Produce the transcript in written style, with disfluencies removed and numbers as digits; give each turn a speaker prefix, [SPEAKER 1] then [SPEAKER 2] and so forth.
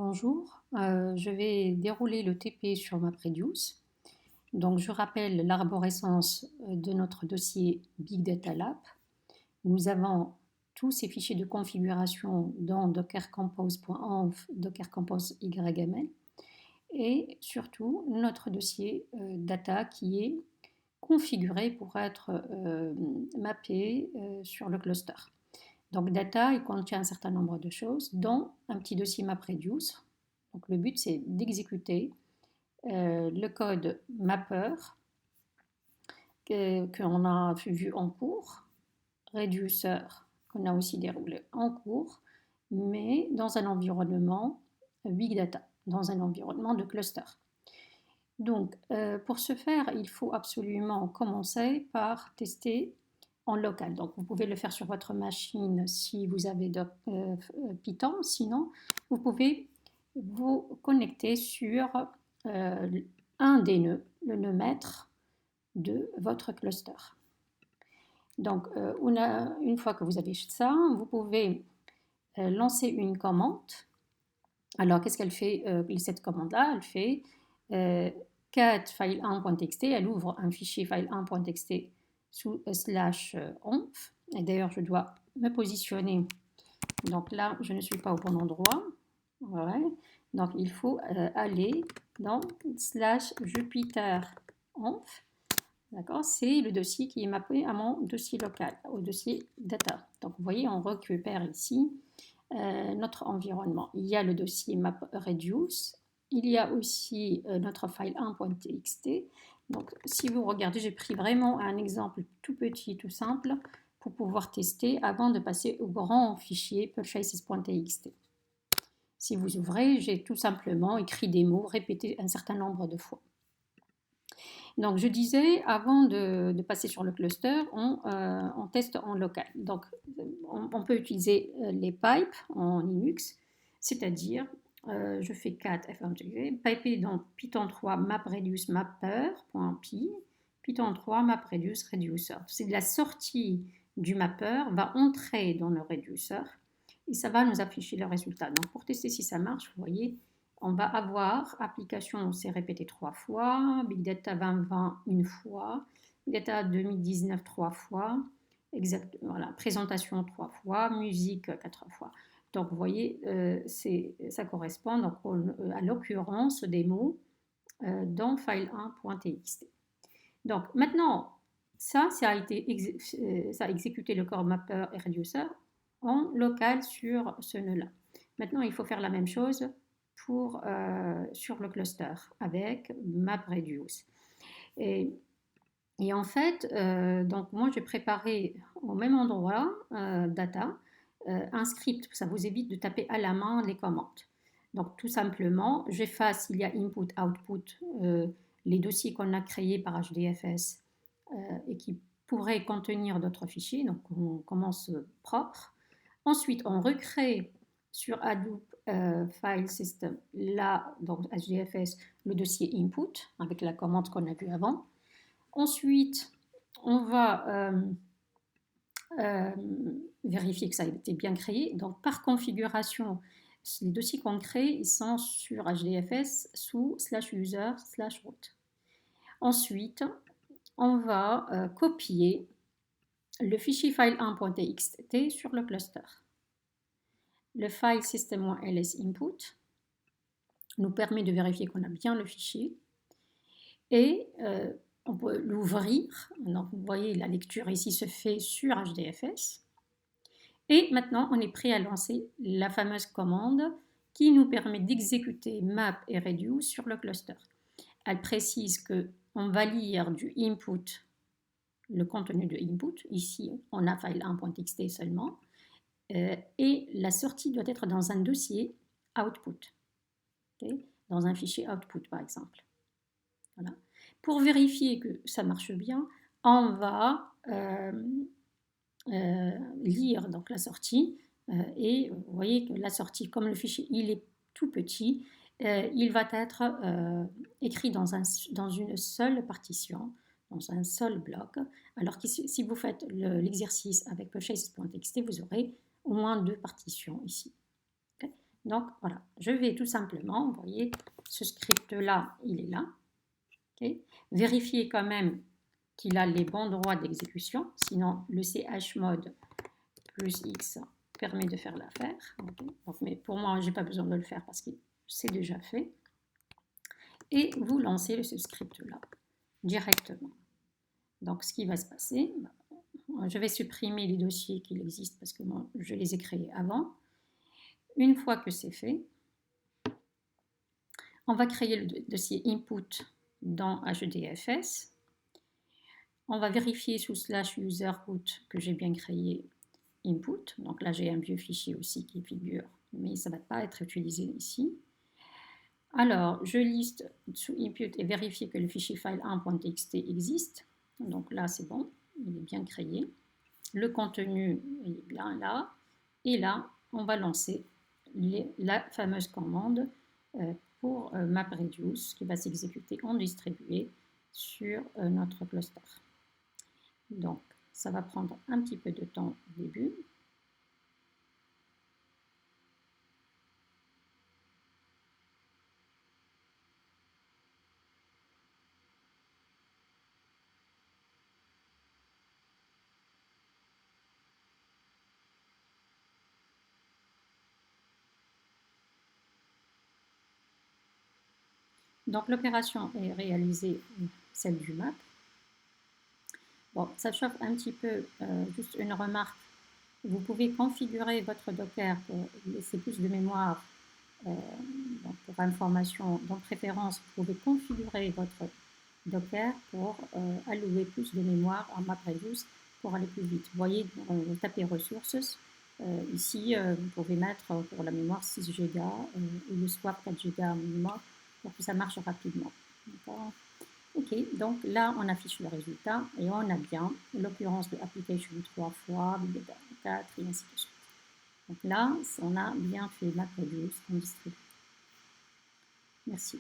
[SPEAKER 1] Bonjour, je vais dérouler le TP sur MapReduce. Donc, je rappelle l'arborescence de notre dossier Big Data Lab. Nous avons tous ces fichiers de configuration dans dockercompose.env, dockercompose.yml et surtout notre dossier data qui est configuré pour être mappé sur le cluster. Donc data, il contient un certain nombre de choses, dont un petit dossier MapReduce. Donc le but, c'est d'exécuter le code mapper qu'on a vu en cours, reducer qu'on a aussi déroulé en cours, mais dans un environnement big data, dans un environnement de cluster. Donc pour ce faire, il faut absolument commencer par tester en local. Donc vous pouvez le faire sur votre machine si vous avez Python, sinon vous pouvez vous connecter sur un des nœuds, le nœud maître de votre cluster. Donc une fois que vous avez ça, vous pouvez lancer une commande. Alors qu'est-ce qu'elle fait cette commande-là? Elle fait cat file1.txt, elle ouvre un fichier file1.txt sous /onf. Et d'ailleurs, je dois me positionner. Donc là, je ne suis pas au bon endroit. Ouais. Donc il faut aller dans /jupyteronf. D'accord, c'est le dossier qui est mappé à mon dossier local, au dossier data. Donc vous voyez, on récupère ici notre environnement. Il y a le dossier MapReduce, il y a aussi notre file 1.txt. Donc si vous regardez, j'ai pris vraiment un exemple tout petit, tout simple, pour pouvoir tester avant de passer au grand fichier purchases.txt. Si vous ouvrez, j'ai tout simplement écrit des mots répétés un certain nombre de fois. Donc je disais, avant de passer sur le cluster, on teste en local. Donc on peut utiliser les pipes en Linux, c'est-à-dire je fais cat f1 piper dans Python 3 mapreduce mapper.py, Python 3 mapreduce reducer. C'est de la sortie du mapper va entrer dans le reducer et ça va nous afficher le résultat. Donc pour tester si ça marche, vous voyez, on va avoir application, c'est répété 3 fois, Big Data 2020 une fois, Big Data 2019 3 fois, voilà, présentation 3 fois, musique 4 fois. Donc vous voyez, ça correspond donc, à l'occurrence des mots dans file1.txt. Donc maintenant, ça a exécuté le core mapper et reducer en local sur ce nœud-là. Maintenant, il faut faire la même chose sur le cluster avec MapReduce. Et en fait, donc moi j'ai préparé au même endroit data un script, ça vous évite de taper à la main les commandes. Donc tout simplement, j'efface, il y a input, output, les dossiers qu'on a créés par HDFS et qui pourraient contenir d'autres fichiers. Donc on commence propre. Ensuite, on recrée sur Hadoop File System, là, donc HDFS, le dossier input avec la commande qu'on a vue avant. Ensuite, on va vérifier que ça a été bien créé. Donc, par configuration, les dossiers qu'on crée, ils sont sur HDFS sous /user/root. Ensuite, on va copier le fichier file1.txt sur le cluster. Le file system.ls input nous permet de vérifier qu'on a bien le fichier et on peut l'ouvrir. Donc, vous voyez, la lecture ici se fait sur HDFS. Et maintenant, on est prêt à lancer la fameuse commande qui nous permet d'exécuter map et reduce sur le cluster. Elle précise qu'on va lire du input, le contenu de input. Ici, on a file1.txt seulement. Et la sortie doit être dans un dossier output. Okay, dans un fichier output, par exemple. Voilà. Pour vérifier que ça marche bien, on va lire donc la sortie et vous voyez que la sortie, comme le fichier il est tout petit, il va être écrit dans une seule partition, dans un seul bloc, alors que si vous faites l'exercice avec purchases.txt, vous aurez au moins 2 partitions ici. Okay, Donc voilà, je vais tout simplement, vous voyez, ce script-là, il est là. Okay. Vérifiez quand même qu'il a les bons droits d'exécution, sinon le chmod plus X permet de faire l'affaire. Okay. Mais pour moi, je n'ai pas besoin de le faire parce que c'est déjà fait. Et vous lancez ce script-là directement. Donc, ce qui va se passer, je vais supprimer les dossiers qui existent parce que moi, je les ai créés avant. Une fois que c'est fait, on va créer le dossier input dans HDFS. On va vérifier sous /user_root que j'ai bien créé input. Donc là, j'ai un vieux fichier aussi qui figure, mais ça ne va pas être utilisé ici. Alors, je liste sous input et vérifie que le fichier file1.txt existe. Donc là, c'est bon, il est bien créé. Le contenu est bien là. Et là, on va lancer la fameuse commande pour MapReduce qui va s'exécuter en distribué sur notre cluster. Donc, ça va prendre un petit peu de temps au début. Donc, l'opération est réalisée, celle du map. Bon, ça chauffe un petit peu, juste une remarque. Vous pouvez configurer votre Docker pour laisser plus de mémoire. Donc pour information, dans préférence, vous pouvez configurer votre Docker pour allouer plus de mémoire à MapReduce pour aller plus vite. Vous voyez, vous tapez ressources. Ici, vous pouvez mettre pour la mémoire 6 Go et le swap 4 Go minimum pour que ça marche rapidement. Ok, donc là, on affiche le résultat et on a bien l'occurrence de application 3 fois, 4 et ainsi de suite. Donc là, on a bien fait MapReduce en distribué. Merci.